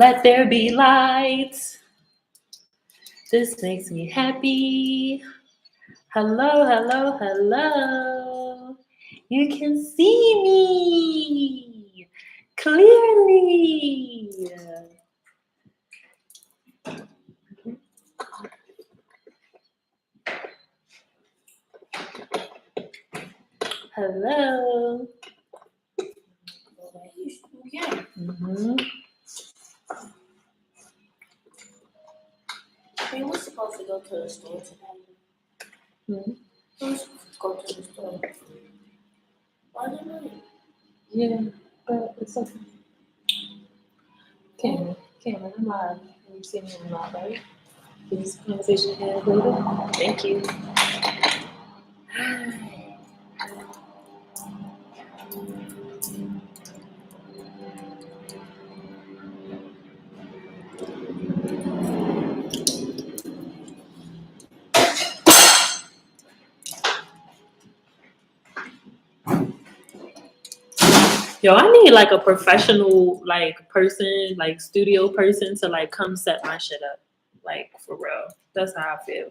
Let there be light. This makes me happy. Hello, hello, hello. You can see me clearly. Hello. Yeah. Mm-hmm. We were supposed to go to the store today. Mm-hmm. We were supposed to go to the store. Why didn't we? Yeah, but it's okay. Cameron, I'm live. You see me on live, right? This conversation here later. Thank you. Yo, I need like a professional like person, like studio person to like come set my shit up. Like for real. That's how I feel.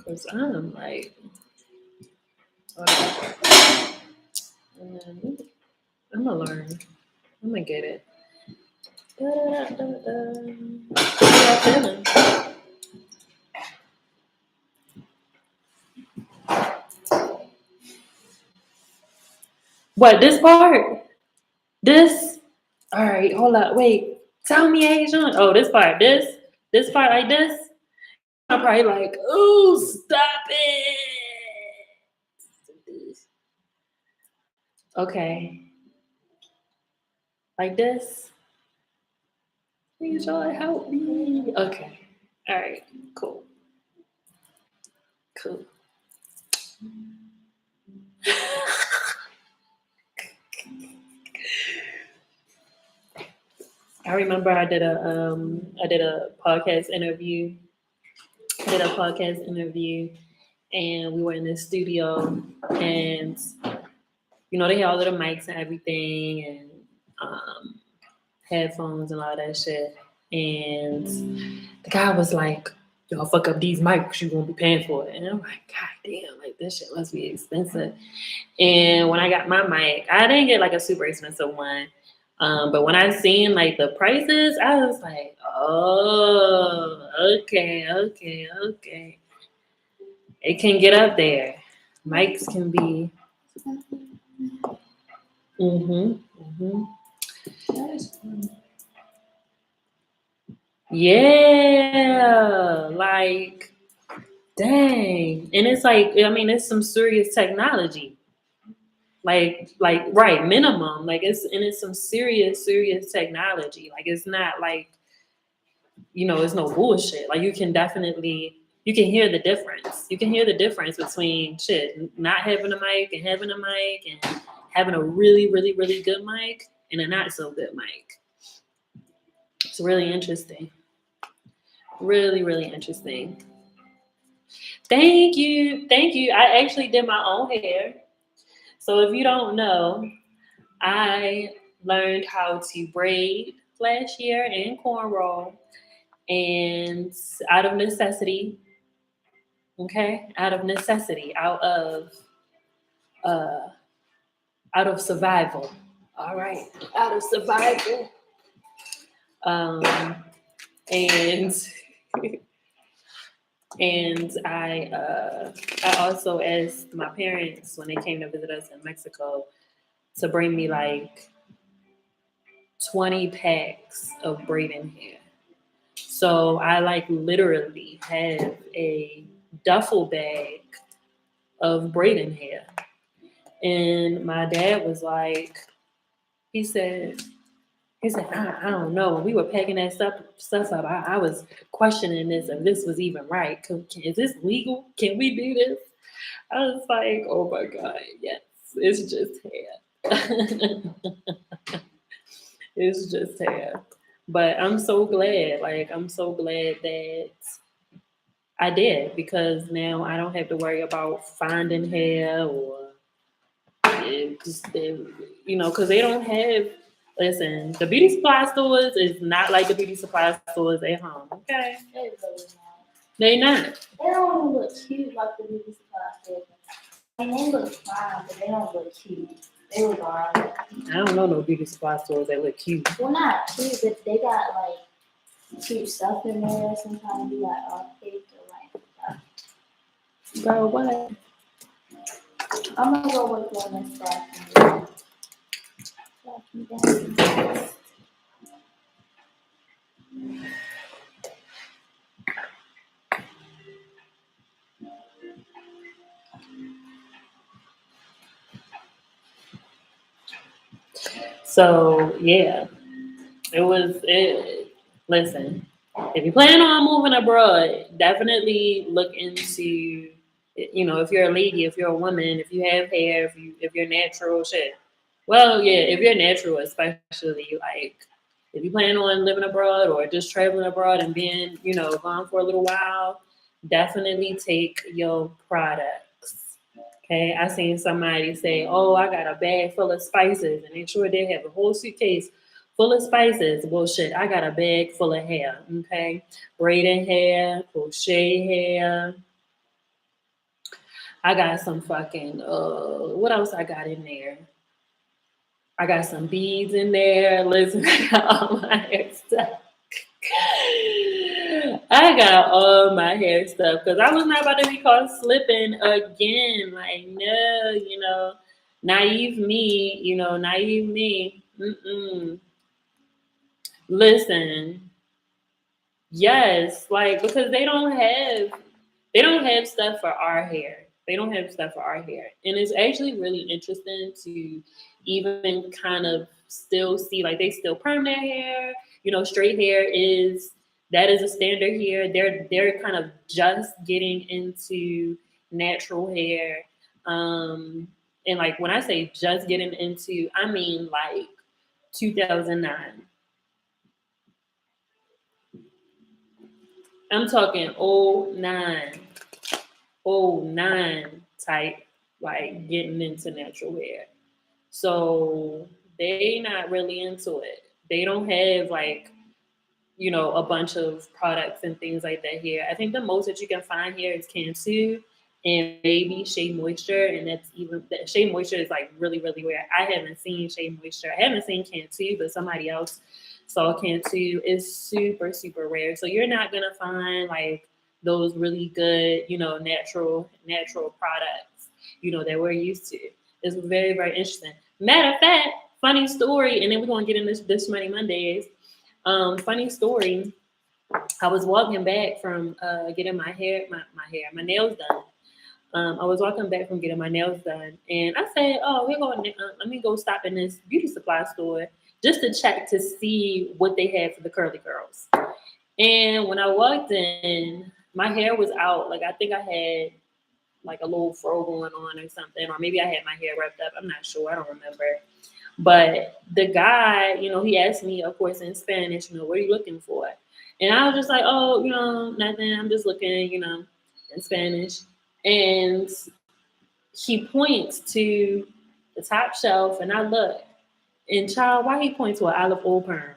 Cause I'm like I'm gonna learn. I'm gonna get it. How y'all feeling? What, this part? This? Alright, hold up, wait. Tell me, Asian. Oh, this part. This part like this? I'm probably like, ooh, stop it. Okay. Like this. Please, y'all help me. Okay. All right. Cool. Cool. I remember I did a podcast interview. And we were in the studio, and they had all of the mics and everything, and headphones and all that shit. And the guy was like, "Y'all fuck up these mics, you won't be paying for it." And I'm like, "God damn, like this shit must be expensive." And when I got my mic, I didn't get like a super expensive one. But when I seen like the prices, I was like, "Oh, okay. It can get up there. Mics can be." Yeah, like dang. And it's like, I mean, it's some serious technology. Like right, minimum. Like it's some serious technology. Like it's not like, it's no bullshit. Like you can hear the difference. You can hear the difference between shit, not having a mic and having a really, really, really good mic and a not so good mic. It's really interesting. Really, really interesting. Thank you. I actually did my own hair. So if you don't know, I learned how to braid last year and cornrow, and out of necessity, okay, uh, out of survival. All right, out of survival. And and I also asked my parents when they came to visit us in Mexico to bring me like 20 packs of braiding hair. So I like literally have a duffel bag of braiding hair. And my dad was like, he said, I don't know. When we were packing that stuff up, I was questioning this if this was even right. Is this legal? Can we do this? I was like, oh my God, yes, it's just hair. It's just hair. But I'm so glad. Like, I'm so glad that I did, because now I don't have to worry about finding hair or, because they don't have. Listen, the beauty supply stores is not like the beauty supply stores at home. Okay, They really not. they not. They don't even look cute like the beauty supply stores. I mean, they look fine, but they don't look cute. They look alright. I don't know no beauty supply stores that look cute. Well, not cute, but they got like cute stuff in there. Sometimes you got outfits or like. Girl, what? I'm gonna go with one this bathroom. So yeah, it was. Listen, if you plan on moving abroad, definitely look into. If you're a lady, if you're a woman, if you have hair, if you're natural, shit. Well, yeah, if you're natural, especially like if you plan on living abroad or just traveling abroad and being, gone for a little while, definitely take your products. Okay, I seen somebody say, "Oh, I got a bag full of spices," and they sure did have a whole suitcase full of spices. Well, shit, I got a bag full of hair. Okay, braiding hair, crochet hair. I got some fucking what else I got in there? I got some beads in there. Listen, I got all my hair stuff. I got all my hair stuff because I was not about to be caught slipping again. Like, no, naive me, naive me. Mm-mm. Listen, yes, like because they don't have stuff for our hair. They don't have stuff for our hair. And it's actually really interesting to even kind of still see like they still perm their hair. Straight hair is a standard here. They're kind of just getting into natural hair. And like when I say just getting into, I mean like 2009. I'm talking '09. '09 type, like getting into natural hair. So they not really into it. They don't have like, a bunch of products and things like that here. I think the most that you can find here is Cantu and maybe Shea Moisture, and that's even Shea Moisture is like really, really rare. I haven't seen Shea Moisture. I haven't seen Cantu, but somebody else saw Cantu. Is super, super rare. So you're not gonna find like those really good, natural products, that we're used to. It's very, very interesting. Matter of fact, funny story, and then we're gonna get in this Money Mondays. Funny story. I was walking back from getting my nails done. I was walking back from getting my nails done, and I said, "Oh, we're going. Let me go stop in this beauty supply store just to check to see what they had for the curly girls." And when I walked in, my hair was out. Like I think I had like a little fro going on or something, or maybe I had my hair wrapped up. I'm not sure. I don't remember. But the guy, he asked me, of course, in Spanish, what are you looking for? And I was just like, oh, nothing. I'm just looking, in Spanish. And he points to the top shelf, and I look. And child, why he points to an olive oil perm?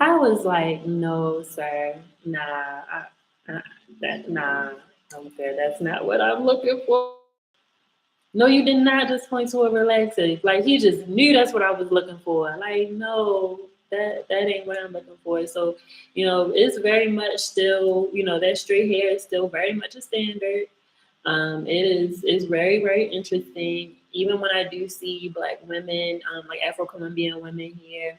I was like, no, sir, nah, nah, I'm good. That's not what I'm looking for. No, you did not just point to a relaxer. Like he just knew that's what I was looking for. Like, no, that ain't what I'm looking for. So, it's very much still, that straight hair is still very much a standard. It's very, very interesting. Even when I do see Black women, like Afro-Colombian women here,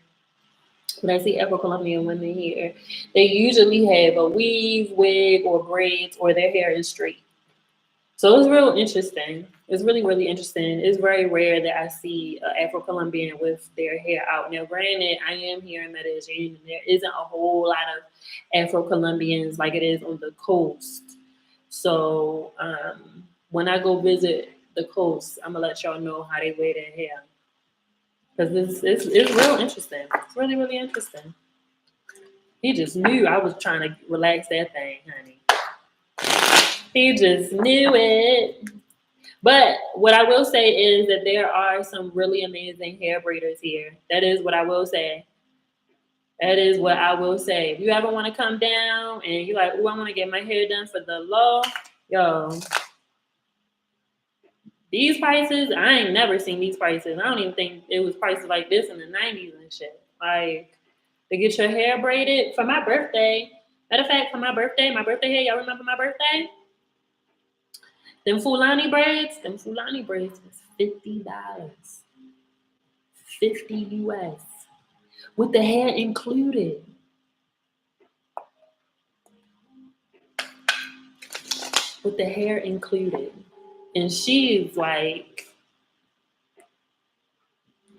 when I see Afro-Colombian women here, they usually have a weave, wig, or braids, or their hair is straight. So it's real interesting. It's really, really interesting. It's very rare that I see an Afro-Colombian with their hair out. Now, granted, I am here in Medellin, and there isn't a whole lot of Afro-Colombians like it is on the coast. So when I go visit the coast, I'm going to let y'all know how they wear their hair. Because it's real interesting. It's really, really interesting. He just knew I was trying to relax that thing, honey. He just knew it. But what I will say is that there are some really amazing hair braiders here. That is what I will say. That is what I will say. If you ever want to come down and you're like, oh, I want to get my hair done for the low, yo, these prices, I ain't never seen these prices. I don't even think it was prices like this in the 90s and shit. Like, to get your hair braided for my birthday. Matter of fact, for my birthday hair, y'all remember my birthday? Them Fulani braids was $50. 50 US. With the hair included. With the hair included. And she's like,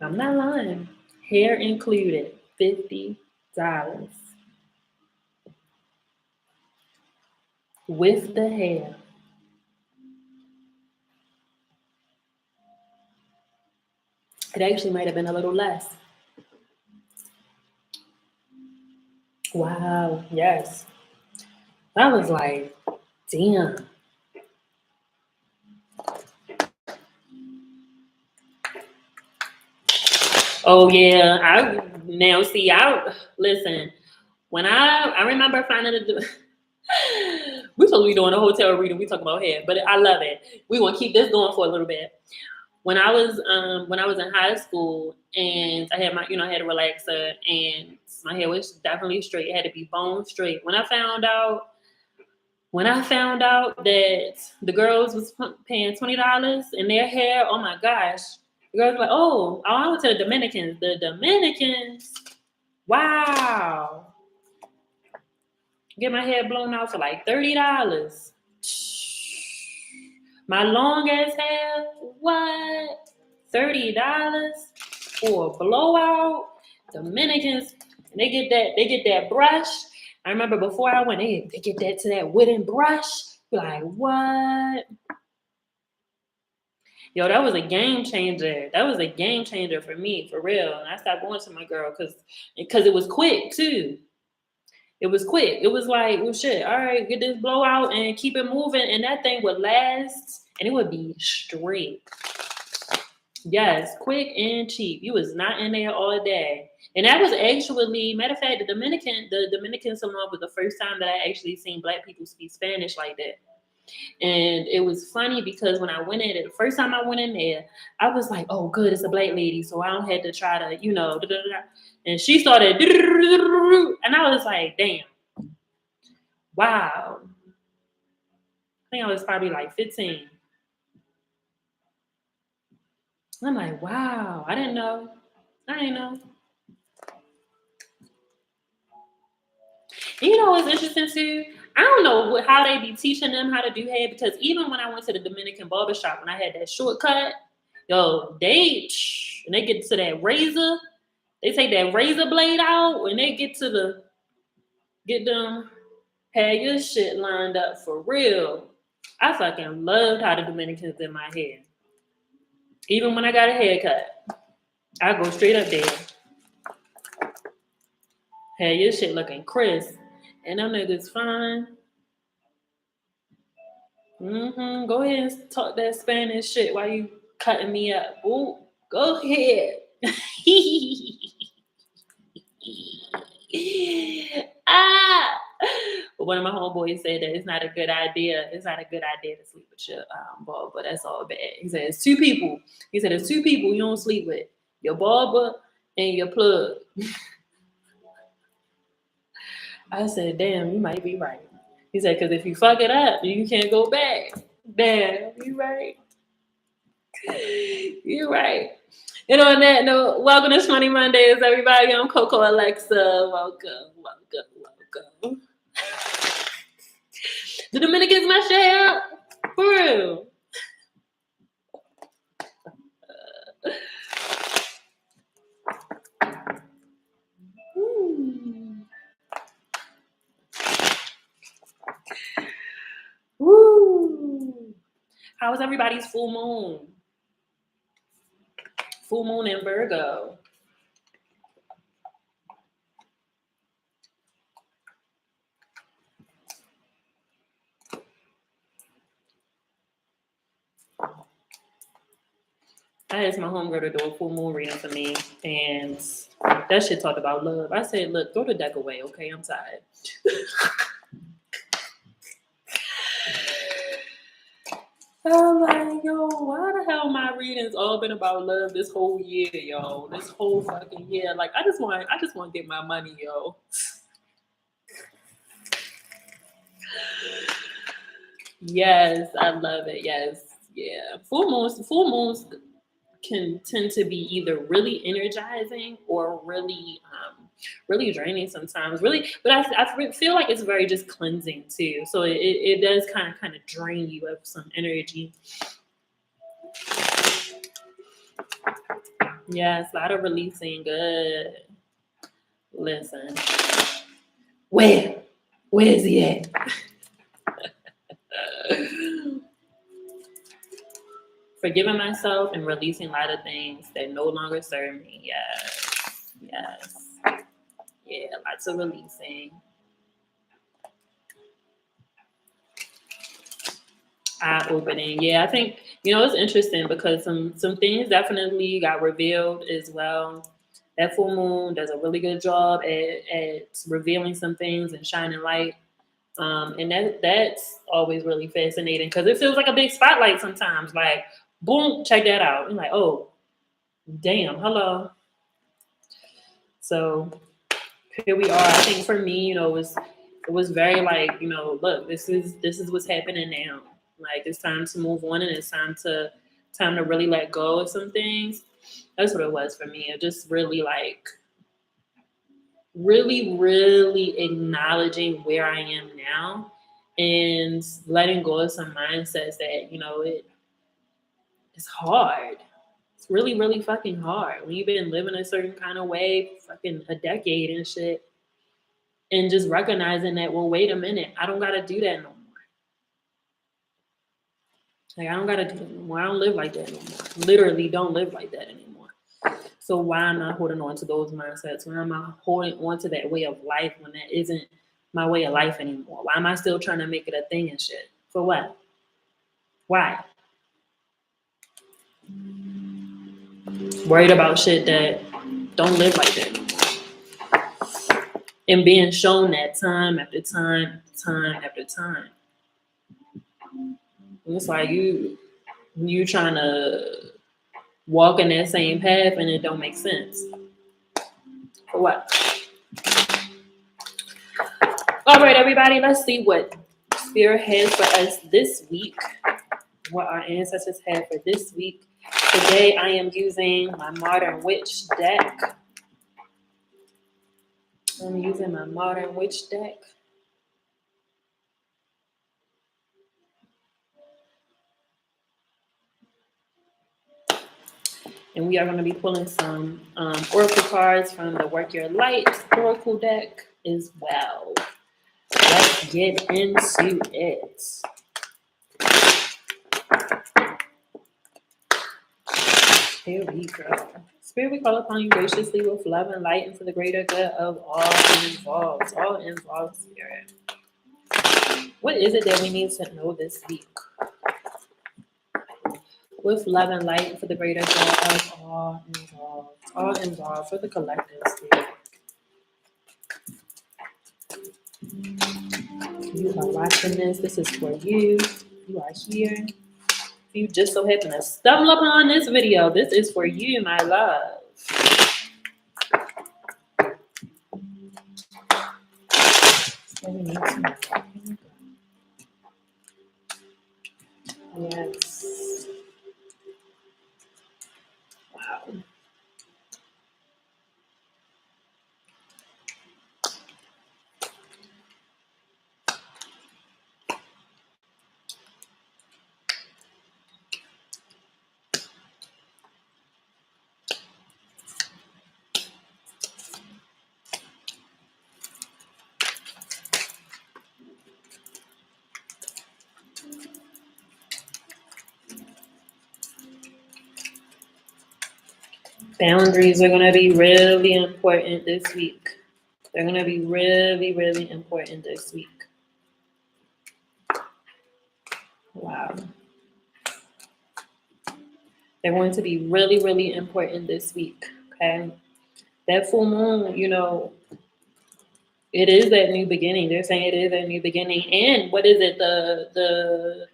I'm not lying. Hair included, $50. With the hair. It actually might have been a little less. Wow, yes. I was like, damn. Oh yeah, listen. When I remember finding we supposed to be doing a hotel reading. We talking about hair, but I love it. We gonna keep this going for a little bit. When I was in high school and I had I had a relaxer and my hair was definitely straight. It had to be bone straight. When I found out that the girls was paying $20 in their hair, oh my gosh. The girls were like, oh, I went to the Dominicans. The Dominicans, wow. Get my hair blown out for like $30. My long ass hair, what? $30 for a blowout? Dominicans, they get that brush. I remember before I went in, they get that wooden brush. Like, what? Yo, that was a game changer. That was a game changer for me, for real. And I stopped going to my girl because it was quick too. It was quick. It was like, well, shit, all right, get this blowout and keep it moving. And that thing would last and it would be straight. Yes, quick and cheap. You was not in there all day. And that was actually, matter of fact, the Dominican salon was the first time that I actually seen Black people speak Spanish like that. And it was funny because when I went in it, the first time I went in there, I was like, oh, good, it's a Black lady. So I don't have to try to, And she started, and I was like, damn. Wow. I think I was probably like 15. I'm like, wow, I didn't know. You know what's interesting too? I don't know how they be teaching them how to do hair because even when I went to the Dominican barbershop when I had that shortcut, yo, they get to that razor, they take that razor blade out when they get them have your shit lined up for real. I fucking loved how the Dominicans did my hair. Even when I got a haircut, I go straight up there. Have your shit looking crisp. And them niggas fine. Go ahead and talk that Spanish shit while you cutting me up. Ooh, go ahead. But one of my homeboys said that it's not a good idea. It's not a good idea to sleep with your barber, but that's all bad. He said it's two people. He said it's two people you don't sleep with. Your barber and your plug. I said, damn, you might be right. He said, because if you fuck it up, you can't go back. Damn, you right. You're right. And on that note, welcome to Schmoney Mondays, everybody. I'm Coco Alexa. Welcome. The Dominicans my share. For real. Woo. How was everybody's full moon? Full moon in Virgo. I asked my homegirl to do a full moon reading for me, and that shit talked about love. I said, look, throw the deck away, okay? I'm tired. I'm like, yo, why the hell my readings all been about love this whole year, yo? This whole fucking year. Like, I just want to get my money, yo. Yes, I love it. Yes, yeah. Full moons can tend to be either really energizing or really draining sometimes. Really, but I feel like it's very just cleansing too. So it does kind of drain you of some energy. Yes, a lot of releasing. Good. Listen, where's he at? Forgiving myself and releasing a lot of things that no longer serve me. Yes. Yeah, lots of releasing. Eye opening. Yeah, I think it's interesting because some things definitely got revealed as well. That full moon does a really good job at revealing some things and shining light. And that's always really fascinating because it feels like a big spotlight sometimes. Like, boom, check that out. I'm like, oh, damn, hello. So here we are. I think for me, it was very like, look, this is what's happening now. Like, it's time to move on, and it's time to really let go of some things. That's what it was for me. It just really like really, really acknowledging where I am now and letting go of some mindsets that, it's hard. It's really, really fucking hard when you've been living a certain kind of way for fucking a decade and shit. And just recognizing that, well, wait a minute, I don't gotta do that no more. Like, I don't gotta do that no more. I don't live like that no more. Literally don't live like that anymore. So why am I holding on to those mindsets? Why am I holding on to that way of life when that isn't my way of life anymore? Why am I still trying to make it a thing and shit? For what? Why? Worried about shit that don't live like that anymore. And being shown that time after time, time after time. And it's like you trying to walk in that same path and it don't make sense. For what? All right, everybody, let's see what Spirit has for us this week. What our ancestors have for this week. Today, I am using my Modern Witch deck. I'm using my Modern Witch deck. And we are going to be pulling some Oracle cards from the Work Your Light Oracle deck as well. Let's get into it. Here we go. Spirit, we call upon you graciously with love and light and for the greater good of all involved. All involved, Spirit. What is it that we need to know this week? With love and light and for the greater good of all involved. All involved for the collective, Spirit. You are watching this. This is for you. You are here. You just so happen to stumble upon this video. This is for you, my love. Yes. Wow. Boundaries are going to be really important this week. They're going to be really, really important this week. Wow. They're going to be really, really important this week. Okay. That full moon, it is that new beginning. They're saying it is that new beginning. And what is it? The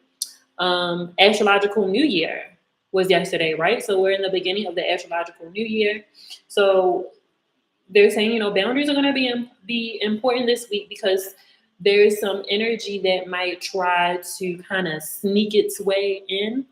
astrological new year was yesterday, right? So we're in the beginning of the astrological new year. So they're saying, boundaries are going to be important this week because there's some energy that might try to kind of sneak its way in.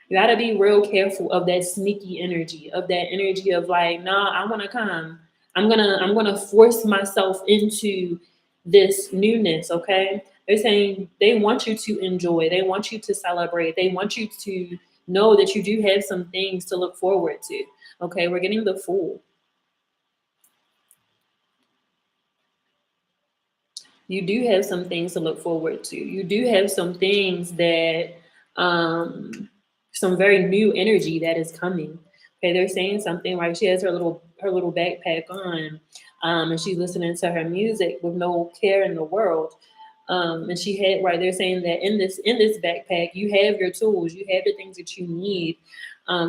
You got to be real careful of that sneaky energy, of that energy of like, nah, I want to come. I'm gonna force myself into this newness. Okay, they're saying they want you to enjoy. They want you to celebrate. They want you to know that you do have some things to look forward to. Okay, we're getting the Fool. You do have some things to look forward to. You do have some things that, some very new energy that is coming. Okay, they're saying something like she has her little backpack on, and she's listening to her music with no care in the world. And she had right. They're saying that in this backpack, you have your tools, you have the things that you need,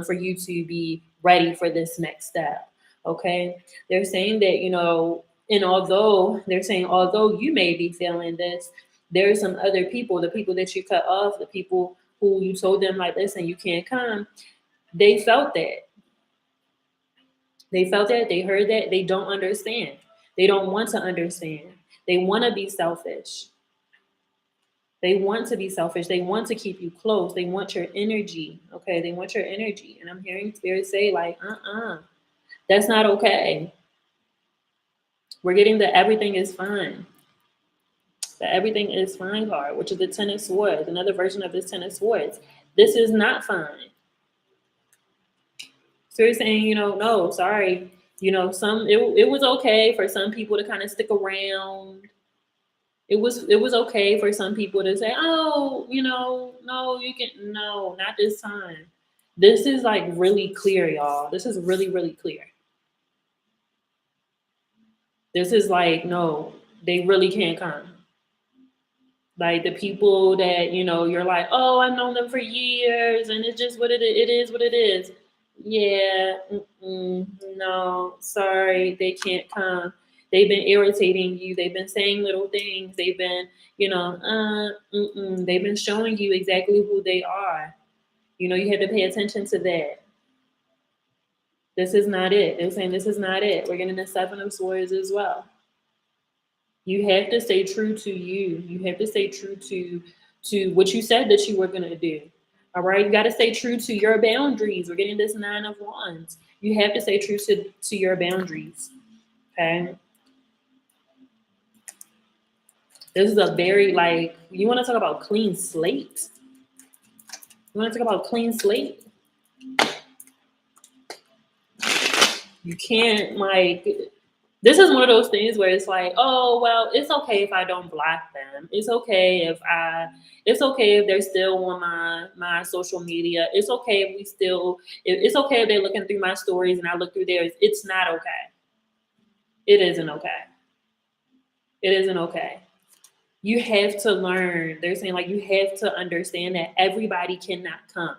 for you to be ready for this next step. Okay, they're saying that and although you may be feeling this, there are some other people, the people that you cut off, the people who you told them like, listen, you can't come. They felt that. They felt that. They heard that. They don't understand. They don't want to understand. They want to be selfish. They want to be selfish. They want to keep you close. They want your energy. Okay. They want your energy. And I'm hearing spirit say, like, that's not okay. We're getting the everything is fine. The everything is fine card, which is the Ten of Swords, another version of this Ten of Swords. This is not fine. So you're saying, no, sorry. It was okay for some people to kind of stick around. It was okay for some people to say, oh, no, you can no, not this time. This is like really clear, y'all. This is really, really clear. This is like, no, they really can't come. Like the people that, you're like, oh, I've known them for years and it's just what it is what it is. Yeah, no, sorry, they can't come. They've been irritating you. They've been saying little things. They've been, they've been showing you exactly who they are. You have to pay attention to that. This is not it. They're saying this is not it. We're getting the Seven of Swords as well. You have to stay true to you. You have to stay true to what you said that you were gonna do. All right. You got to stay true to your boundaries. We're getting this Nine of Wands. You have to stay true to your boundaries. Okay. This is a very you want to talk about clean slate. You want to talk about clean slate. You can't this is one of those things where it's like, oh well, it's okay if I don't block them. It's okay if they're still on my social media. It's okay if it's okay if they're looking through my stories and I look through theirs. It's not okay. It isn't okay. It isn't okay. You have to learn. They're saying you have to understand that everybody cannot come.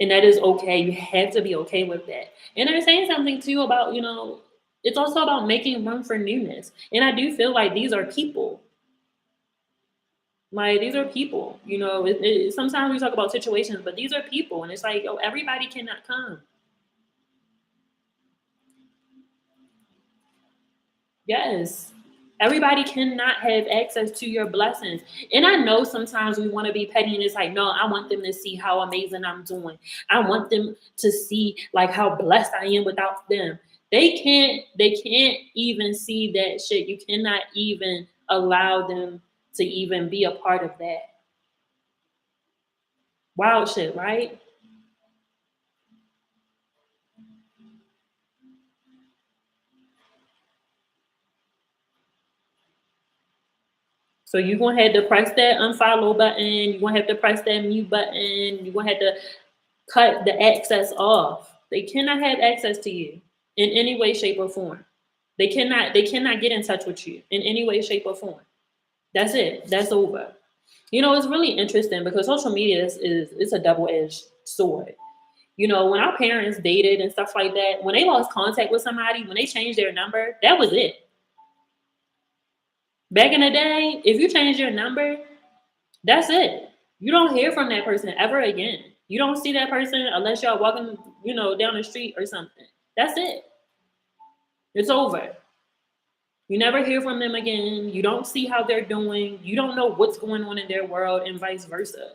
And that is okay. You have to be okay with that. And they're saying something too about, it's also about making room for newness. And I do feel like these are people. These are people. Sometimes we talk about situations, but these are people. And it's like, everybody cannot come. Yes. Everybody cannot have access to your blessings. And I know sometimes we want to be petty and it's like, no, I want them to see how amazing I'm doing. I want them to see how blessed I am without them. They can't even see that shit. You cannot even allow them to even be a part of that. Wild shit, right? So you're gonna have to press that unfollow button, you're gonna have to press that mute button, you're gonna have to cut the access off. They cannot have access to you in any way, shape, or form. They cannot get in touch with you in any way, shape, or form. That's it. That's over. It's really interesting because social media is it's a double-edged sword. When our parents dated and stuff like that, when they lost contact with somebody, when they changed their number, that was it. Back in the day, if you change your number, that's it. You don't hear from that person ever again. You don't see that person unless y'all walking, down the street or something. That's it. It's over. You never hear from them again. You don't see how they're doing. You don't know what's going on in their world and vice versa.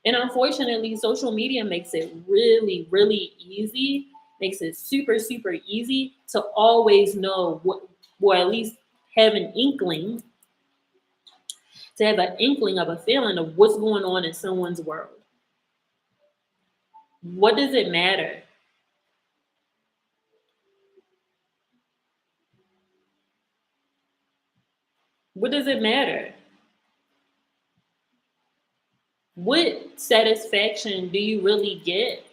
And unfortunately, social media makes it really, really easy, makes it super, super easy to always know what, or at least have an inkling, to have an inkling of a feeling of what's going on in someone's world. What does it matter? What does it matter? What satisfaction do you really get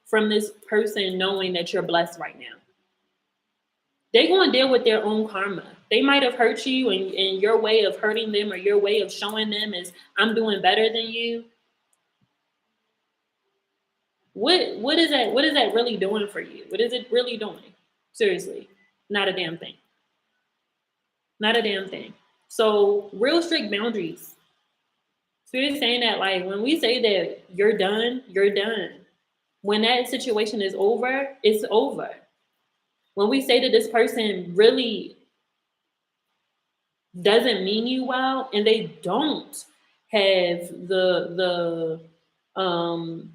from this person knowing that you're blessed right now? They're going to deal with their own karma. They might have hurt you, and your way of hurting them or your way of showing them is, I'm doing better than you. What is that? What is that really doing for you? What is it really doing? Seriously, not a damn thing. Not a damn thing. So real strict boundaries. So you're saying that, like, when we say that you're done, you're done. When that situation is over, it's over. When we say that this person really doesn't mean you well and they don't have um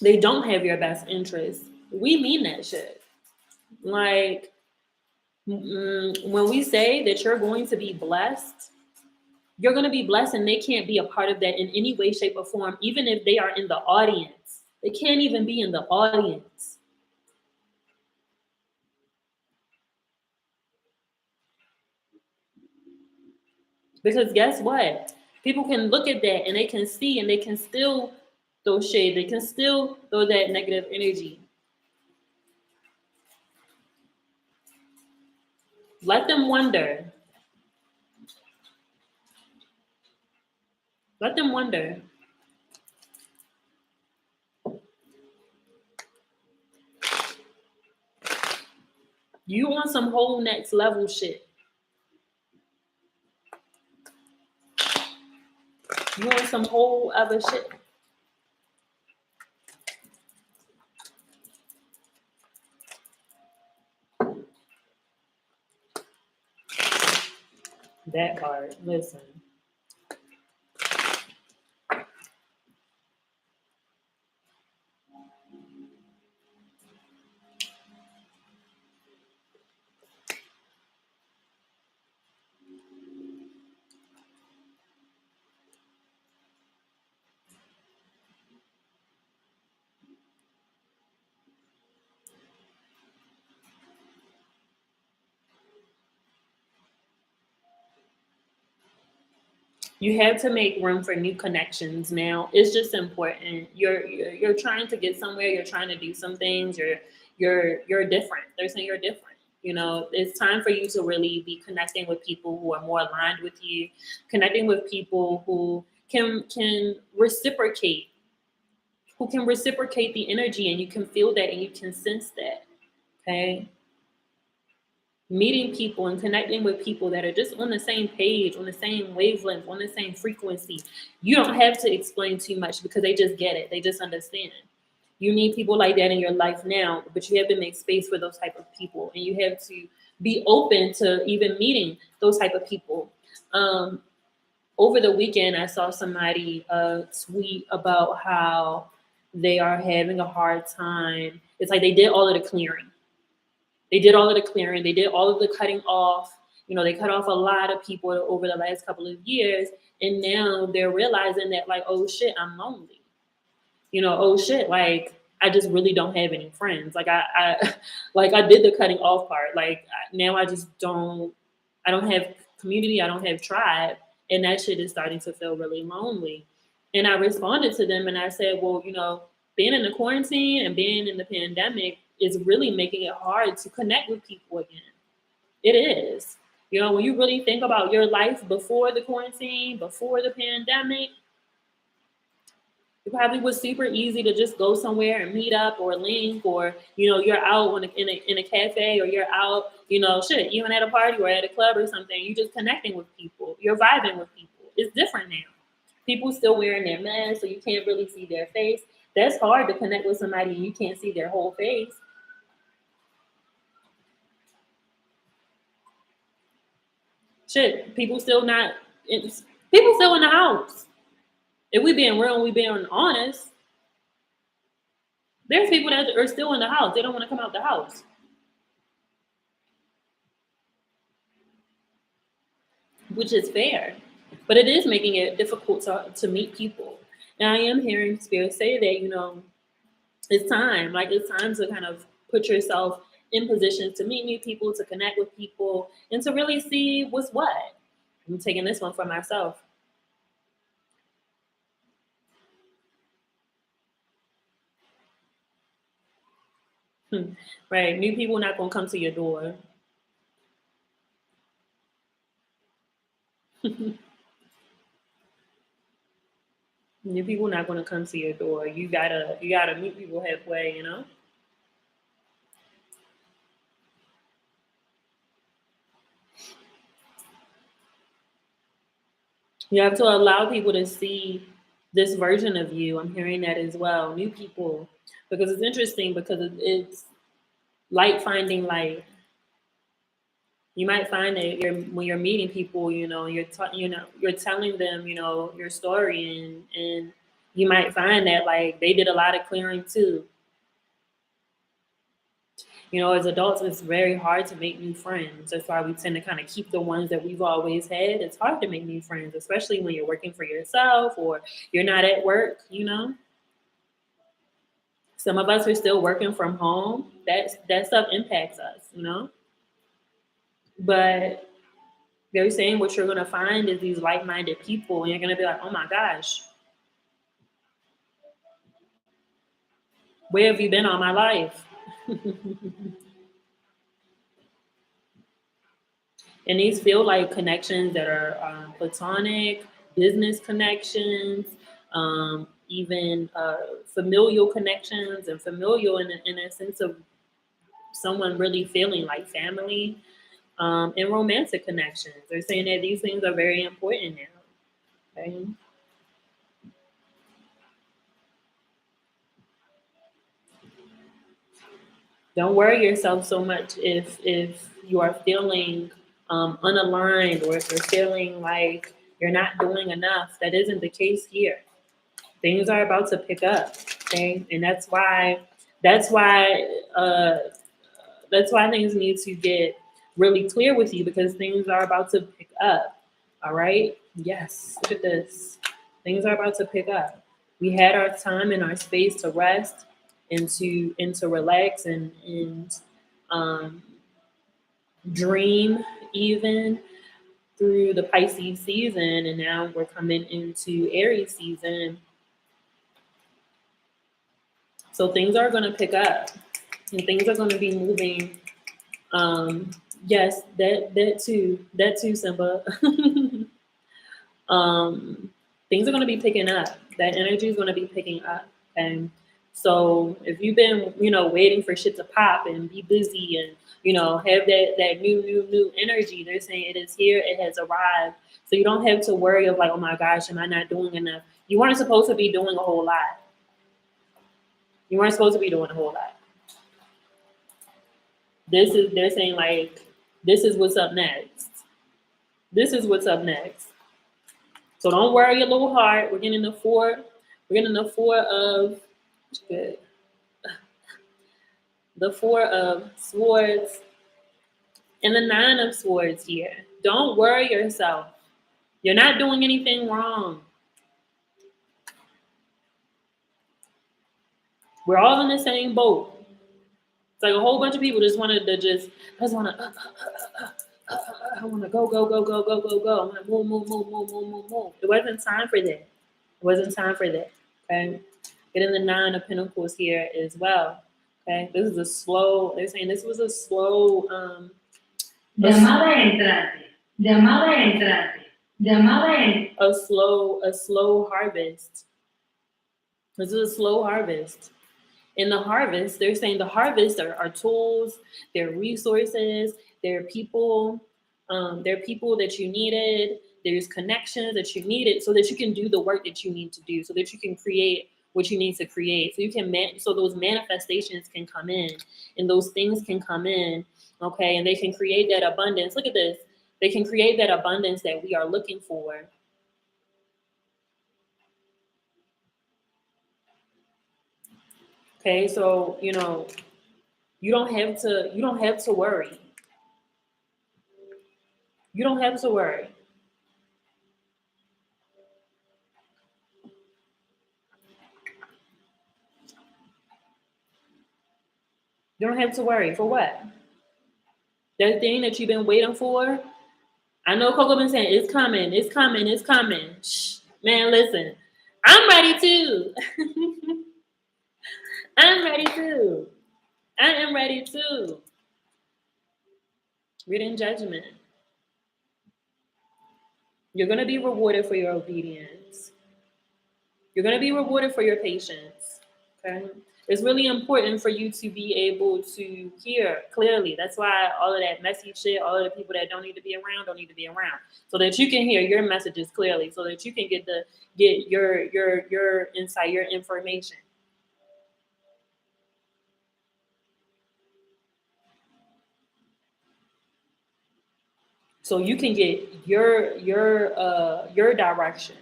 they don't have your best interest, we mean that shit. Like, when we say that you're going to be blessed, you're going to be blessed, and they can't be a part of that in any way, shape, or form, even if they are in the audience. They can't even be in the audience. Because guess what? People can look at that and they can see, and they can still throw shade. They can still throw that negative energy. Let them wonder. Let them wonder. You want some whole next level shit. You want some whole other shit. That part. Listen. You have to make room for new connections now. It's just important. You're trying to get somewhere. You're trying to do some things. You're different. They're saying you're different. It's time for you to really be connecting with people who are more aligned with you, connecting with people who can reciprocate, the energy, and you can feel that and you can sense that. Okay. Meeting people and connecting with people that are just on the same page, on the same wavelength, on the same frequency. You don't have to explain too much because they just get it. They just understand. You need people like that in your life now, but you have to make space for those type of people, and you have to be open to even meeting those type of people. Over the weekend, I saw somebody tweet about how they are having a hard time. It's like they did all of the clearing. They did all of the clearing. They did all of the cutting off. They cut off a lot of people over the last couple of years. And now they're realizing that, like, oh shit, I'm lonely. Oh shit, like, I just really don't have any friends. Like, I like, I did the cutting off part. Like, now I just I don't have community. I don't have tribe. And that shit is starting to feel really lonely. And I responded to them and I said, well, being in the quarantine and being in the pandemic is really making it hard to connect with people again. It is. You know, when you really think about your life before the quarantine, before the pandemic, it probably was super easy to just go somewhere and meet up or link, or you're out in a cafe, or you're out, shit, even at a party or at a club or something. You're just connecting with people. You're vibing with people. It's different now. People still wearing their masks, so you can't really see their face. That's hard to connect with somebody and you can't see their whole face. Shit, people still not. People still in the house. If we being real and we being honest, there's people that are still in the house. They don't want to come out the house, which is fair. But it is making it difficult to meet people. And I am hearing Spirit say that, it's time. Like, it's time to kind of put yourself in positions to meet new people, to connect with people, and to really see what's what. I'm taking this one for myself. Right. New people not going to come to your door. New people not going to come to your door. You gotta meet people halfway. You have to allow people to see this version of you. I'm hearing that as well. New people, because it's interesting, because it's light finding light. You might find that when you're meeting people, you're telling them, your story, and you might find that, like, they did a lot of clearing too. As adults, it's very hard to make new friends. That's why we tend to kind of keep the ones that we've always had. It's hard to make new friends, especially when you're working for yourself or you're not at work. Some of us are still working from home. That stuff impacts us. But they're saying what you're going to find is these like-minded people, and you're going to be like, oh my gosh, where have you been all my life? And these feel like connections that are platonic, business connections, even familial connections, and familial in a sense of someone really feeling like family, and romantic connections. They're saying that these things are very important now. Okay? Don't worry yourself so much if you are feeling unaligned, or if you're feeling like you're not doing enough. That isn't the case here. Things are about to pick up, okay, and that's why things need to get really clear with you, because things are about to pick up. All right. Yes. Look at this. Things are about to pick up. We had our time and our space to rest and to relax and um, dream, even through the Pisces season, and now we're coming into Aries season. So things are going to pick up, and things are going to be moving. Yes, that too, Simba. Things are going to be picking up. That energy is going to be picking up. And so if you've been, waiting for shit to pop and be busy and, have that new energy, they're saying it is here, it has arrived. So you don't have to worry of like, oh my gosh, am I not doing enough? You weren't supposed to be doing a whole lot. You weren't supposed to be doing a whole lot. They're saying like, this is what's up next. This is what's up next. So don't worry your little heart. We're getting the four. We're getting good. The Four of Swords and the Nine of Swords here. Don't worry yourself. You're not doing anything wrong. We're all in the same boat. It's like a whole bunch of people just wanted to I want to go. I want to move. It wasn't time for that. It wasn't time for that. Okay. Getting the Nine of Pentacles here as well. Okay. They're saying this was a slow Llamada entrante. Llamada entrante. Llamada entrante. A slow harvest. This is a slow harvest. In the harvest, they're saying the harvest are tools, they're resources, they're people that you needed, there's connections that you needed so that you can do the work that you need to do, so that you can create what you need to create, so you can so those manifestations can come in, and those things can come in, okay, and they can create that abundance. Look at this. They can create that abundance that we are looking for. Okay, so you don't have to worry. You don't have to worry. You don't have to worry. For what? That thing that you've been waiting for. I know Coco been saying it's coming, it's coming, it's coming. Shh. Man, listen. I'm ready too. I'm ready too. I am ready too. Reading judgment. You're going to be rewarded for your obedience. You're going to be rewarded for your patience. Okay? It's really important for you to be able to hear clearly. That's why all of that messy shit, all of the people that don't need to be around don't need to be around. So that you can hear your messages clearly, so that you can get your insight, your information. So you can get your direction,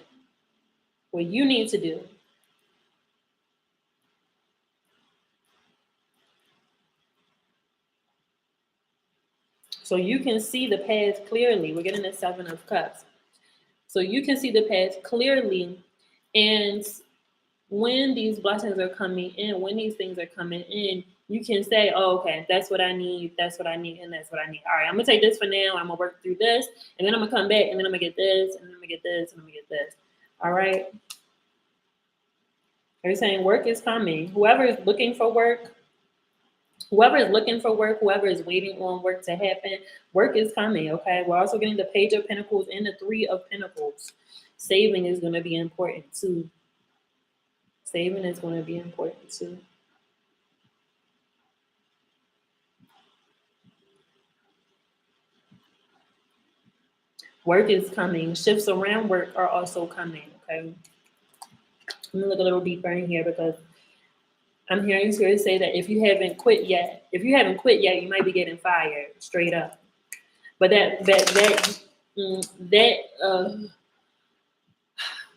what you need to do. So you can see the path clearly. We're getting the Seven of Cups. So you can see the path clearly. And when these blessings are coming in, when these things are coming in, you can say, oh, okay, that's what I need, that's what I need, and that's what I need. All right, I'm going to take this for now. I'm going to work through this, and then I'm going to come back, and then I'm going to get this, and then I'm going to get this, and I'm going to get this. All right? They're saying work is coming. Whoever is looking for work, whoever is waiting on work to happen, work is coming, okay? We're also getting the Page of Pentacles and the Three of Pentacles. Saving is going to be important too. Saving is going to be important too. Work is coming. Shifts around work are also coming, okay? Let me look a little deeper in here, because I'm hearing Spirit say that if you haven't quit yet, you might be getting fired straight up. But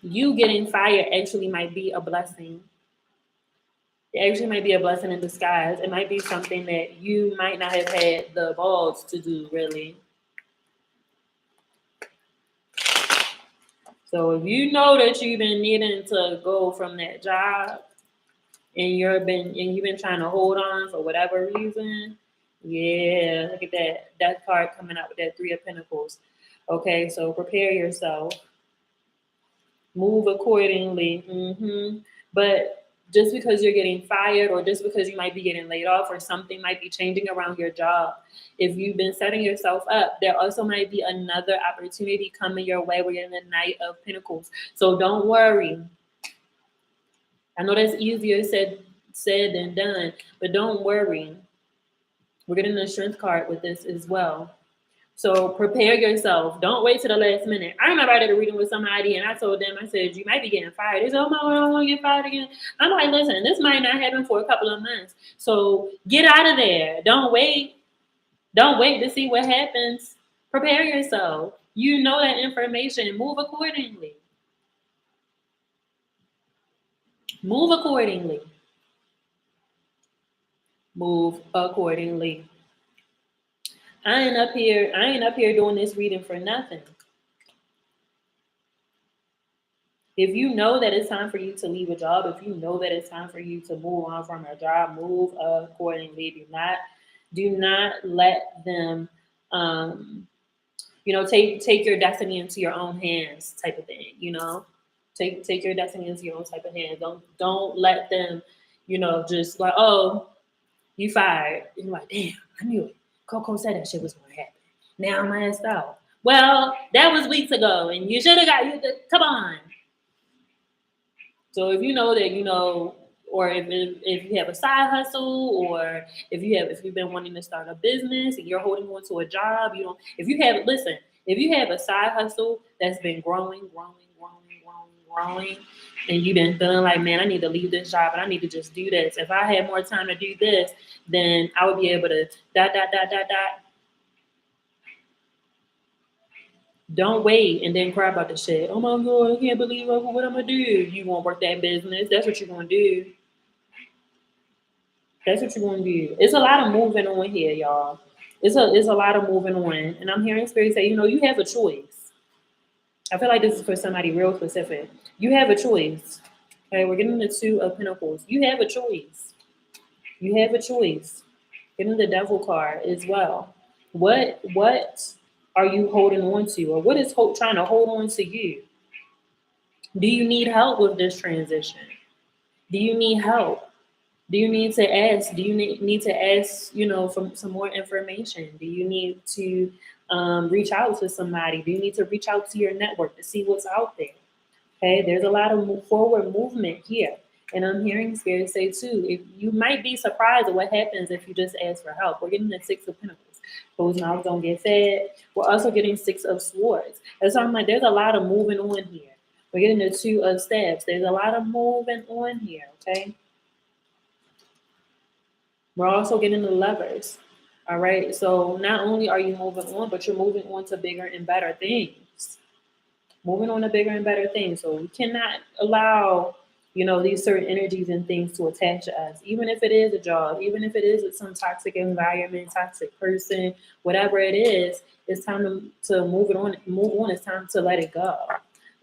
you getting fired actually might be a blessing. It actually might be a blessing in disguise. It might be something that you might not have had the balls to do, really. So if you know that you've been needing to go from that job, and you've been trying to hold on for whatever reason, yeah, look at that card coming out with that Three of Pentacles. Okay, so prepare yourself, move accordingly. But just because you're getting fired, or just because you might be getting laid off, or something might be changing around your job, if you've been setting yourself up, there also might be another opportunity coming your way. We're getting the Knight of Pentacles. So don't worry. I know that's easier said than done, but don't worry. We're getting the Strength card with this as well. So prepare yourself. Don't wait to the last minute. I remember I did a reading with somebody, and I told them, I said, you might be getting fired. They said, oh my God, I don't want to get fired again. I'm like, listen, this might not happen for a couple of months. So get out of there. Don't wait. Don't wait to see what happens. Prepare yourself. You know that information. Move accordingly. Move accordingly. Move accordingly. I ain't up here doing this reading for nothing. If you know that it's time for you to leave a job, if you know that it's time for you to move on from a job, move accordingly. Do not let them, take your destiny into your own hands, type of thing. Take your destiny into your own type of hands. Don't let them, just like, oh, you fired. You're like, damn, I knew it. Coco said that shit was gonna happen. Now I'm asked out. Well, that was weeks ago, and you should have got you. Come on. So if you know that you know, or if you have a side hustle, or if you've been wanting to start a business and you're holding on to a job, you don't. If you have listen, if you have a side hustle that's been growing, and you've been feeling like, man, I need to leave this job and I need to just do this. If I had more time to do this, then I would be able to dot. Don't wait and then cry about the shit. Oh my god, I can't believe what I'm gonna do. You gonna work that business? That's what you're gonna do. That's what you're gonna do. It's a lot of moving on here, y'all. It's a lot of moving on, and I'm hearing spirit say, you have a choice. I feel like this is for somebody real specific. You have a choice. Okay, we're getting the Two of Pentacles. You have a choice. You have a choice. Getting the Devil card as well. What are you holding on to, or what is hope trying to hold on to you? Do you need help with this transition? Do you need help? Do you need to ask? Do you need to ask, for some more information? Do you need to reach out to somebody? Do you need to reach out to your network to see what's out there? Okay, there's a lot of forward movement here. And I'm hearing Spirit say too, if you might be surprised at what happens if you just ask for help. We're getting the Six of Pentacles. Closed mouths don't get fed. We're also getting Six of Swords. And so I'm like, there's a lot of moving on here. We're getting the Two of Staves. There's a lot of moving on here, okay? We're also getting the Lovers. All right. So not only are you moving on, but you're moving on to bigger and better things. Moving on to bigger and better things. So we cannot allow, these certain energies and things to attach to us, even if it is a job, even if it is some toxic environment, toxic person, whatever it is, it's time to move it on, move on. It's time to let it go,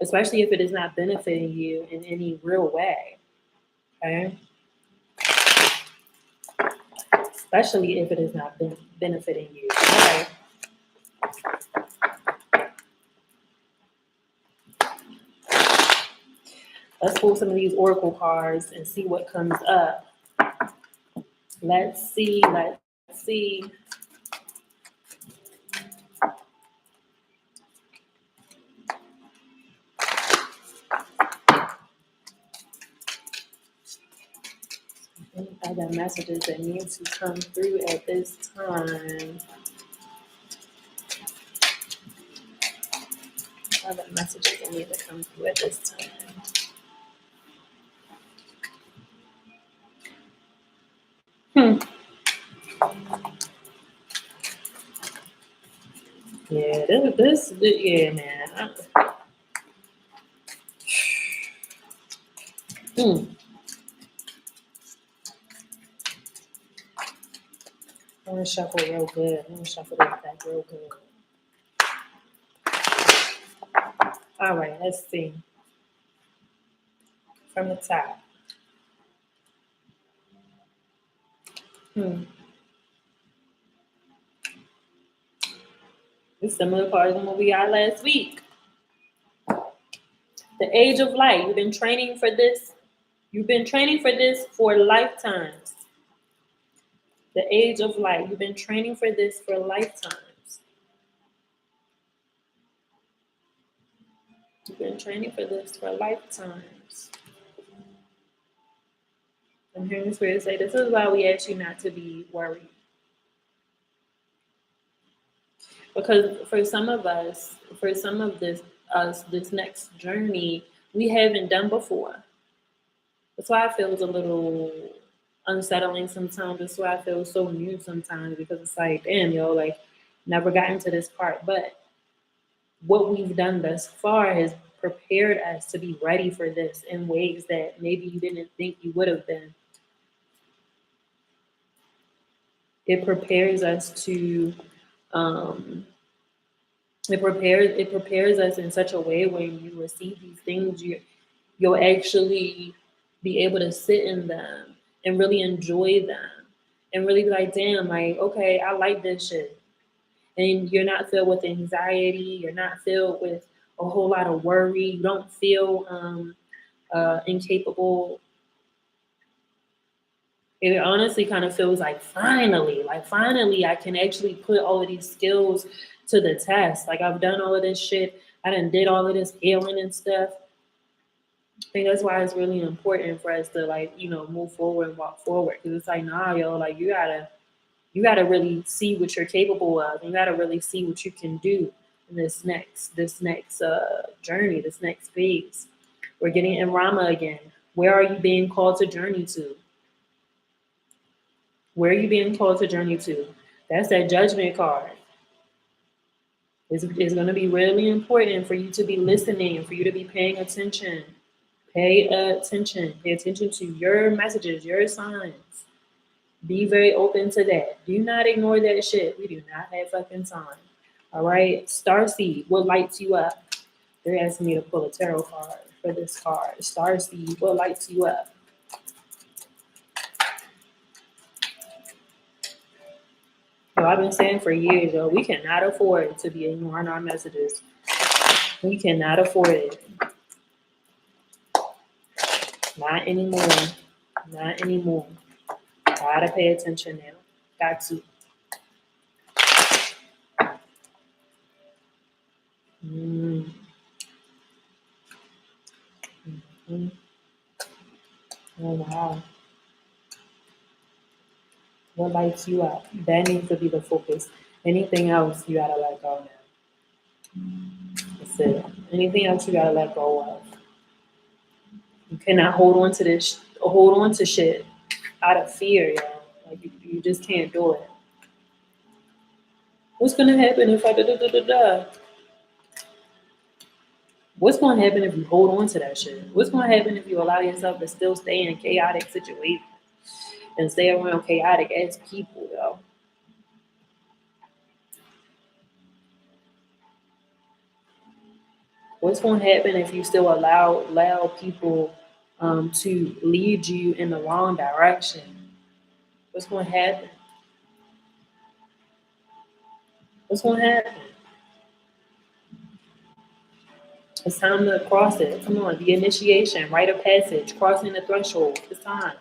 especially if it is not benefiting you in any real way. Okay. Especially if it is not benefiting you. Okay. Let's pull some of these oracle cards and see what comes up. Let's see. Any other messages that need to come through at this time? Other messages that need to come through at this time. Yeah, yeah, man. I'm gonna shuffle real good. I'm gonna shuffle this back real good. All right, let's see. From the top. It's similar cards than what we got last week. The Age of Light. You've been training for this. You've been training for this for lifetimes. The Age of Light. You've been training for this for lifetimes. You've been training for this for lifetimes. I'm hearing the Spirit say, this is why we ask you not to be worried. Because for some of us, for some of this next journey, we haven't done before. That's why it feels a little unsettling sometimes. That's why I feel so new sometimes, because it's like, damn, like never gotten to this part. But what we've done thus far has prepared us to be ready for this in ways that maybe you didn't think you would have been. It prepares us to it prepares us in such a way when you receive these things, you'll actually be able to sit in them and really enjoy them and really be like, damn, like, okay, I like this shit. And you're not filled with anxiety. You're not filled with a whole lot of worry. You don't feel incapable. It honestly kind of feels like finally I can actually put all of these skills to the test. Like I've done all of this shit. I done did all of this healing and stuff. I think that's why it's really important for us to like, move forward and walk forward. Cause it's like, nah, yo, like you gotta really see what you're capable of. You gotta really see what you can do in this next journey, this next phase. We're getting in Rama again. Where are you being called to journey to? Where are you being called to journey to? That's that judgment card. It's going to be really important for you to be listening, for you to be paying attention. Pay attention. Pay attention to your messages, your signs. Be very open to that. Do not ignore that shit. We do not have fucking time. All right. Starseed, what lights you up? They're asking me to pull a tarot card for this card. Starseed, what lights you up? So I've been saying for years, yo, we cannot afford to be ignoring our messages. We cannot afford it. Not anymore. Not anymore. Gotta pay attention now. Got to. Mm. Mm. Oh wow. What lights you up? That needs to be the focus. Anything else you gotta let go now. That's it. Anything else you gotta let go of. You cannot hold on to shit out of fear, yo. Like you just can't do it. What's gonna happen if I da da da da da? What's gonna happen if you hold on to that shit? What's gonna happen if you allow yourself to still stay in chaotic situations and stay around chaotic ass people, yo? What's gonna happen if you still allow people to lead you in the wrong direction? What's gonna happen? What's gonna happen? It's time to cross it. Come on, the initiation, rite of passage, crossing the threshold. It's time.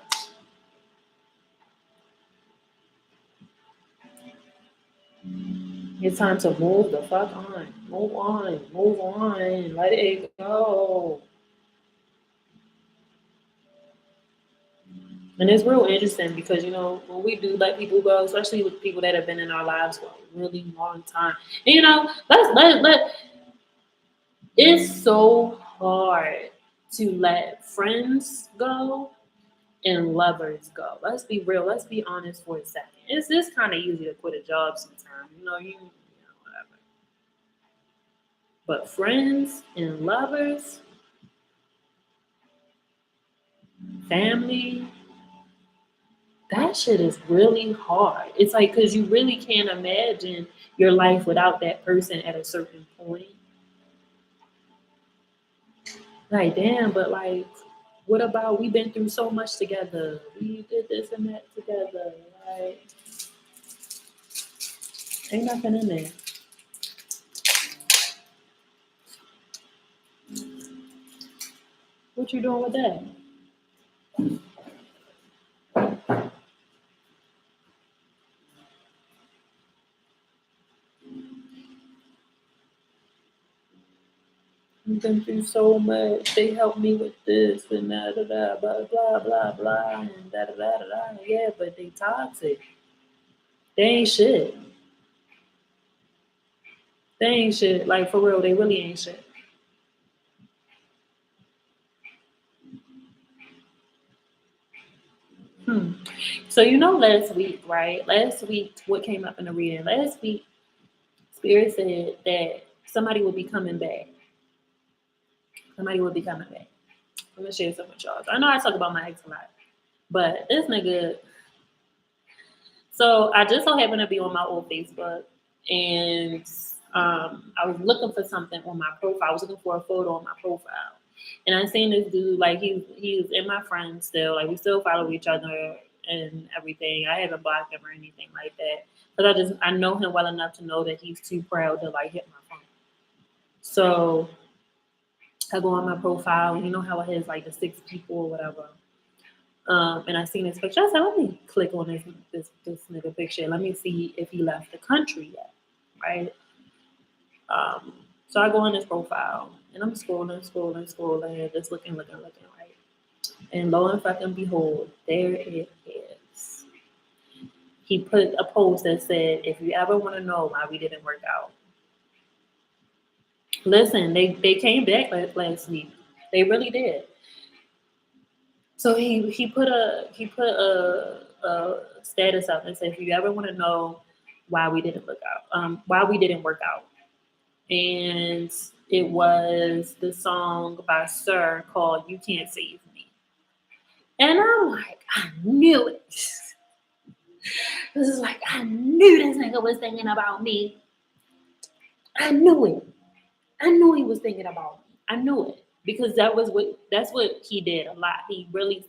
It's time to move the fuck on. Move on. Move on. Let it go. And it's real interesting because when we do let people go, especially with people that have been in our lives for a really long time, and let it's so hard to let friends go and lovers go. Let's be real. Let's be honest for a second. It's kind of easy to quit a job sometimes. Whatever. But friends and lovers, family, that shit is really hard. It's like because you really can't imagine your life without that person at a certain point. Like, damn, but like, what about we've been through so much together? We did this and that together. Like, ain't nothing in there. What you doing with that? We've been through so much. They helped me with this and da da da blah blah blah blah and da da da da da. Yeah, but they toxic. They ain't shit. They ain't shit. Like for real, they really ain't shit. Hmm. So last week, right? Last week, what came up in the reading? Last week, Spirit said that somebody would be coming back. Somebody would be coming back. I'm gonna share some with y'all. I know I talk about my ex a lot, but this nigga. So I just so happened to be on my old Facebook, and I was looking for something on my profile. I was looking for a photo on my profile, and I seen this dude. Like he's in my friends still. Like we still follow each other and everything. I haven't blocked him or anything like that, because I know him well enough to know that he's too proud to like hit my phone. So I go on my profile. You know how it has like the 6 people or whatever. And I seen his picture. I said, let me click on this nigga picture. Let me see if he left the country yet, right? So I go on his profile and I'm scrolling, just looking, right? And lo and fucking behold, there it is. He put a post that said, if you ever want to know why we didn't work out, listen, they came back last week. They really did. So he put a status up and said, if you ever want to know why we didn't why we didn't work out, and it was the song by Sir called "You Can't Save Me," and I'm like, I knew it. This is like I knew this nigga was thinking about me. I knew it. I knew he was thinking about me. I knew it because that's what he did a lot. He really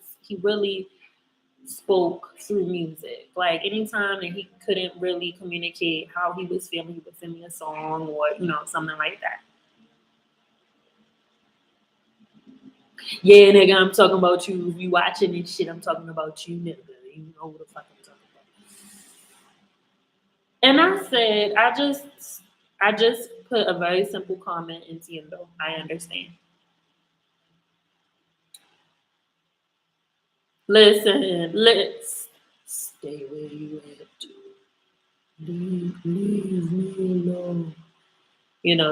spoke through music. Like anytime that he couldn't really communicate how he was feeling, he would send me a song or something like that. Yeah, nigga, I'm talking about you. If you watching this shit, I'm talking about you, nigga. You know what the fuck I'm talking about. And I said, I just put a very simple comment entiendo. I understand. Listen, let's stay where you at. Leave me alone.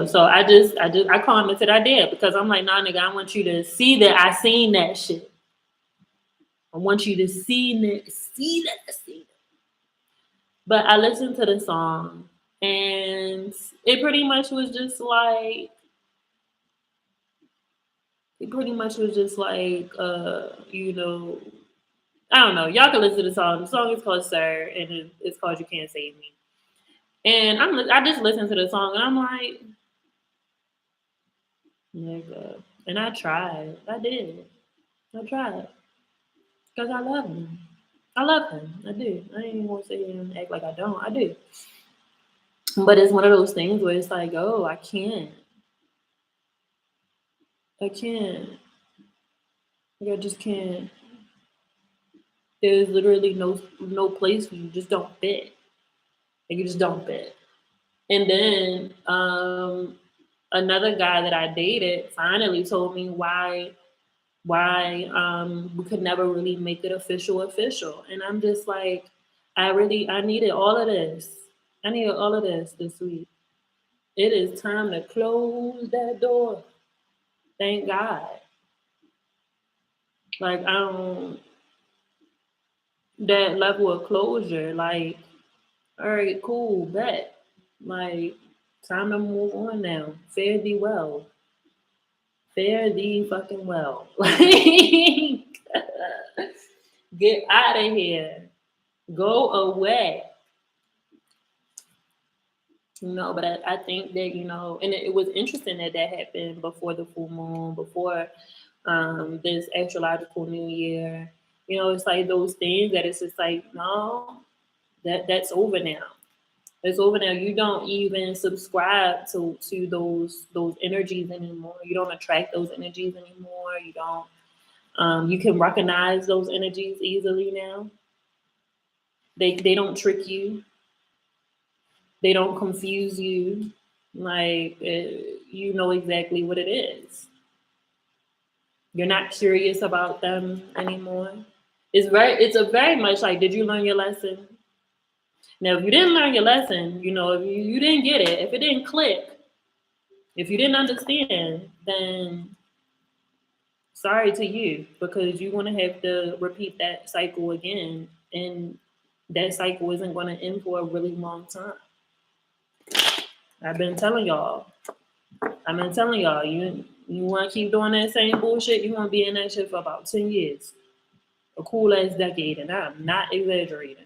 So I commented I did because I'm like, nah, nigga, I want you to see that I seen that shit. I want you to see that. But I listened to the song and it pretty much was just like, I don't know. Y'all can listen to the song. The song is called Sir and it's called You Can't Save Me. And I just listened to the song and I'm like, nigga. And I tried. I did. I tried. Because I love him. I love him. I do. I ain't even want to sit here and act like I don't. I do. But it's one of those things where it's like, oh, I can't. I can't. Like, I just can't. There's literally no place for you. You just don't fit. Like, you just don't fit. And then another guy that I dated finally told me why we could never really make it official. And I'm just like, I needed all of this. I needed all of this week. It is time to close that door. Thank God. Like I don't that level of closure, like, all right, cool, bet. Like, time to move on now. Fare thee well. Fare thee fucking well. Like get out of here. Go away. But I think that, and it was interesting that happened before the full moon, before this astrological new year. It's like those things that it's just like, no, that's over now. It's over now. You don't even subscribe to those energies anymore. You don't attract those energies anymore. You don't you can recognize those energies easily now. They don't trick you. They don't confuse you. Like you know exactly what it is. You're not curious about them anymore. It's a very much like, did you learn your lesson? Now, if you didn't learn your lesson, if you didn't get it, if it didn't click, if you didn't understand, then sorry to you, because you're going to have to repeat that cycle again. And that cycle isn't going to end for a really long time. I've been telling y'all. You want to keep doing that same bullshit, you're going to be in that shit for about 10 years. A cool ass decade, and I'm not exaggerating.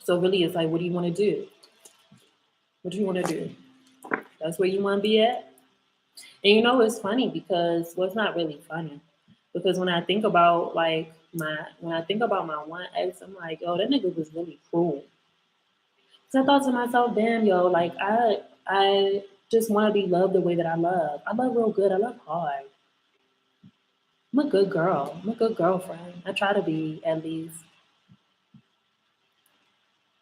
So really, it's like, what do you want to do? What do you want to do? That's where you want to be at? And it's funny because, well, it's not really funny. Because when I think about my one ex, I'm like, yo, that nigga was really cruel. So I thought to myself, damn, yo, like I just want to be loved the way that I love. I love real good. I love hard. I'm a good girl. I'm a good girlfriend. I try to be, at least.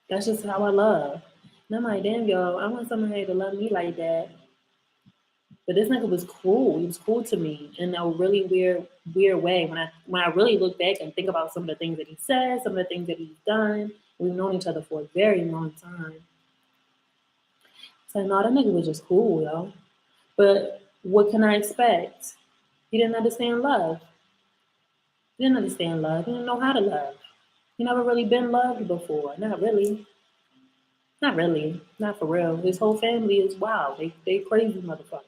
That's just how I love. And I'm like, damn, yo, I want somebody to love me like that. But this nigga was cool. He was cool to me in a really weird way. When I really look back and think about some of the things that he said, some of the things that he's done, we've known each other for a very long time. So no, that nigga was just cool, yo. But what can I expect? He didn't understand love. He didn't understand love. He didn't know how to love. He never really been loved before. Not really. Not really. Not for real. His whole family is wild. They crazy motherfuckers.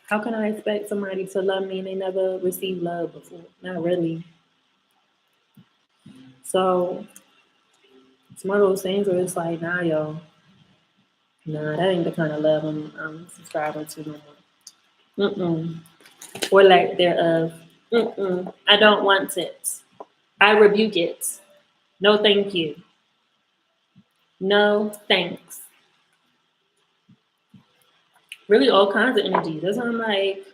How can I expect somebody to love me and they never received love before? Not really. So it's one of those things where it's like, nah, yo, nah, that ain't the kind of love I'm subscribing to no more. Mm-mm. Or lack thereof. Mm-mm. I don't want it. I rebuke it. No, thank you. No, thanks. Really, all kinds of energy. That's why I'm like,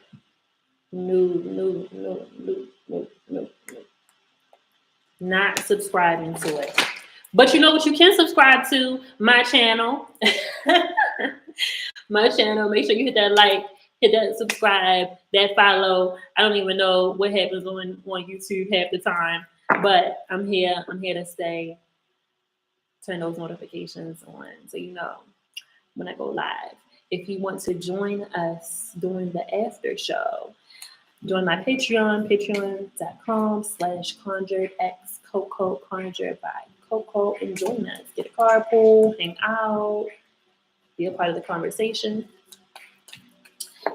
no, no, no, no, no, no, no. Not subscribing to it. But you know what you can subscribe to? My channel. My channel. Make sure you hit that like, hit that subscribe, that follow. I don't even know what happens on YouTube half the time. But I'm here. I'm here to stay. Turn those notifications on so you know when I go live. If you want to join us during the after show, join my Patreon, patreon.com/conjuredx Coco, conjured by Coco, and join us. Get a carpool, hang out, be a part of the conversation,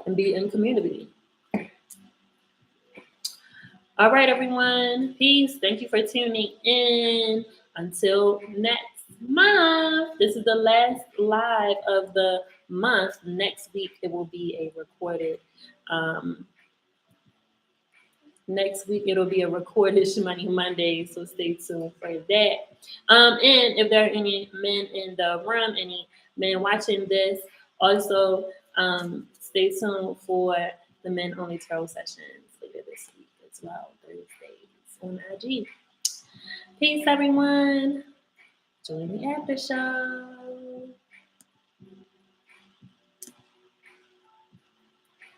and be in community. All right, everyone. Peace. Thank you for tuning in. Until next month. This is the last live of the month. Next week, it will be a recorded. Next week, it'll be a recorded Schmoney Monday, so stay tuned for that. And if there are any men in the room, any men watching this, also stay tuned for the men only tarot sessions later this week as well, Thursdays on IG. Peace, everyone. Join the after show.